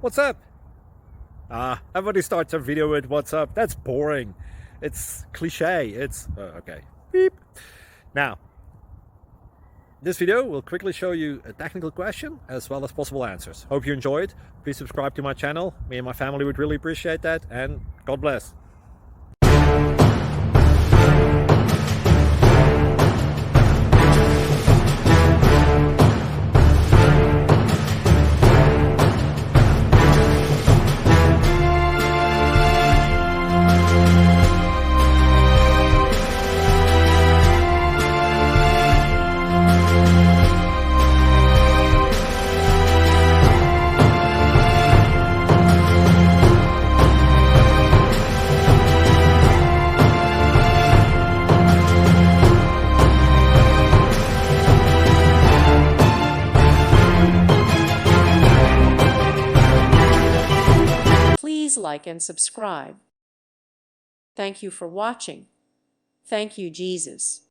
What's up? Everybody starts a video with what's up. That's boring. It's cliche. It's okay. Beep. Now, this video will quickly show you a technical question as well as possible answers. Hope you enjoyed. Please subscribe to my channel. Me and my family would really appreciate that, and God bless. Please like and subscribe. Thank you for watching. Thank you, Jesus.